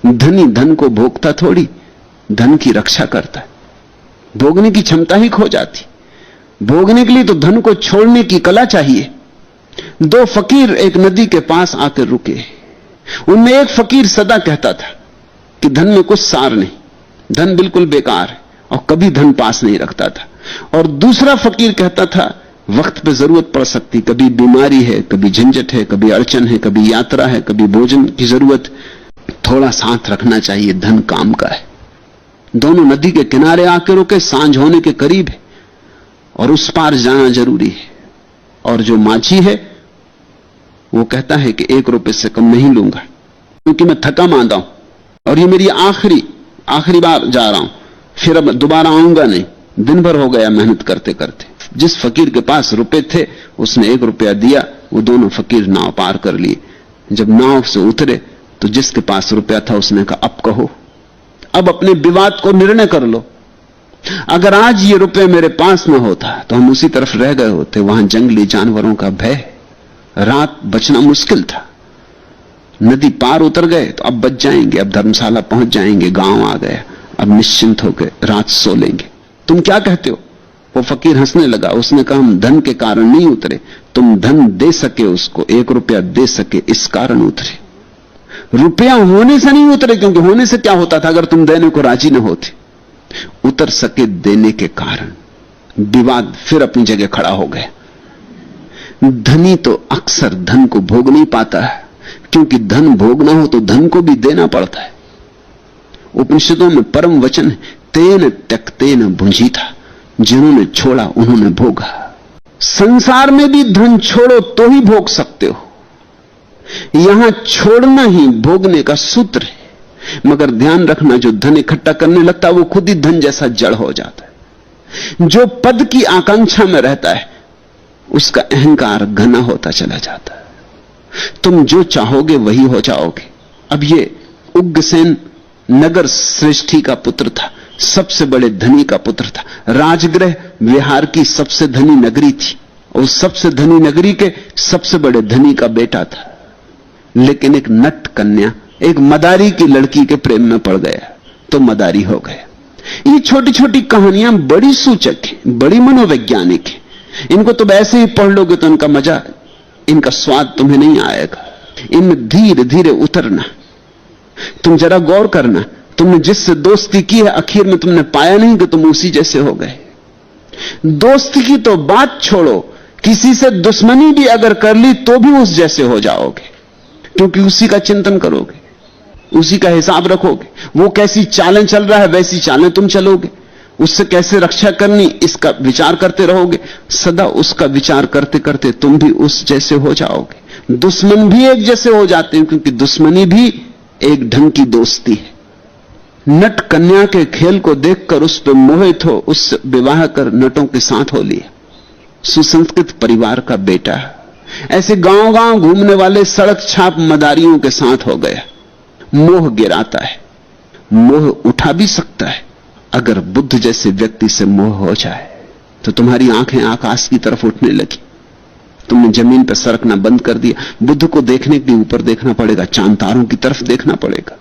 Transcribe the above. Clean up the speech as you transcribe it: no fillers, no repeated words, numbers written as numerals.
धनी धन को भोगता थोड़ी, धन की रक्षा करता है। भोगने की क्षमता ही खो जाती। भोगने के लिए तो धन को छोड़ने की कला चाहिए। दो फकीर एक नदी के पास आकर रुके। उनमें एक फकीर सदा कहता था कि धन में कुछ सार नहीं, धन बिल्कुल बेकार है, और कभी धन पास नहीं रखता था। और दूसरा फकीर कहता था वक्त पे जरूरत पड़ सकती, कभी बीमारी है, कभी झंझट है, कभी अड़चन है, कभी यात्रा है, कभी भोजन की जरूरत, थोड़ा साथ रखना चाहिए, धन काम का है। दोनों नदी के किनारे आके रुके, सांझ होने के करीब है और उस पार जाना जरूरी है। और जो माझी है वो कहता है कि 1 रुपए से कम नहीं लूंगा, क्योंकि मैं थका मांदा हूं और ये मेरी आखिरी बार जा रहा हूं, फिर अब दोबारा आऊंगा नहीं, दिन भर हो गया मेहनत करते करते। जिस फकीर के पास रुपए थे उसने 1 रुपया दिया, वो दोनों फकीर नाव पार कर लिए। जब नाव से उतरे तो जिसके पास रुपया था उसने कहा अब कहो, अब अपने विवाद को निर्णय कर लो। अगर आज ये रुपये मेरे पास न होता तो हम उसी तरफ रह गए होते, वहां जंगली जानवरों का भय, रात बचना मुश्किल था। नदी पार उतर गए तो अब बच जाएंगे, अब धर्मशाला पहुंच जाएंगे, गांव आ गया, अब निश्चिंत होकर रात सो लेंगे। तुम क्या कहते हो? वो फकीर हंसने लगा। उसने कहा हम धन के कारण नहीं उतरे, तुम धन दे सके, उसको 1 रुपया दे सके, इस कारण उतरे। रुपया होने से नहीं उतरे, क्योंकि होने से क्या होता था अगर तुम देने को राजी न होते। उतर सके देने के कारण। विवाद फिर अपनी जगह खड़ा हो गया। धनी तो अक्सर धन को भोग नहीं पाता है, क्योंकि धन भोगना हो तो धन को भी देना पड़ता है। उपनिषदों में परम वचन है, तेन त्यक्तेन भुंजीता, जिन्होंने छोड़ा उन्होंने भोगा। संसार में भी धन छोड़ो तो ही भोग सकते हो। यहां छोड़ना ही भोगने का सूत्र है। मगर ध्यान रखना, जो धन इकट्ठा करने लगता है वो खुद ही धन जैसा जड़ हो जाता है। जो पद की आकांक्षा में रहता है उसका अहंकार घना होता चला जाता है। तुम जो चाहोगे वही हो जाओगे। अब ये उग्रसेन नगर श्रेष्ठी का पुत्र था, सबसे बड़े धनी का पुत्र था। राजगृह विहार की सबसे धनी नगरी थी, और सबसे धनी नगरी के सबसे बड़े धनी का बेटा था। लेकिन एक नट कन्या, एक मदारी की लड़की के प्रेम में पड़ गया तो मदारी हो गया। ये छोटी छोटी कहानियां बड़ी सूचक हैं, बड़ी मनोवैज्ञानिक हैं। इनको तुम ऐसे ही पढ़ लोगे तो इनका मजा, इनका स्वाद तुम्हें नहीं आएगा। इनमें धीरे धीरे उतरना। तुम जरा गौर करना, तुमने जिससे दोस्ती की है आखिर में तुमने पाया नहीं कि तुम उसी जैसे हो गए। दोस्ती की तो बात छोड़ो, किसी से दुश्मनी भी अगर कर ली तो भी उस जैसे हो जाओगे, क्योंकि उसी का चिंतन करोगे, उसी का हिसाब रखोगे। वो कैसी चालें चल रहा है वैसी चालें तुम चलोगे। उससे कैसे रक्षा करनी इसका विचार करते रहोगे। सदा उसका विचार करते करते तुम भी उस जैसे हो जाओगे। दुश्मन भी एक जैसे हो जाते हैं, क्योंकि दुश्मनी भी एक ढंग की दोस्ती है। नट कन्या के खेल को देखकर उस पर मोहित हो, उससे विवाह कर नटों के साथ हो लिया। सुसंस्कृत परिवार का बेटा ऐसे गांव गांव घूमने वाले सड़क छाप मदारियों के साथ हो गया। मोह गिराता है, मोह उठा भी सकता है। अगर बुद्ध जैसे व्यक्ति से मोह हो जाए तो तुम्हारी आंखें आकाश की तरफ उठने लगी। तुमने जमीन पर सरकना बंद कर दिया। बुद्ध को देखने के लिए ऊपर देखना पड़ेगा, चांद तारों की तरफ देखना पड़ेगा।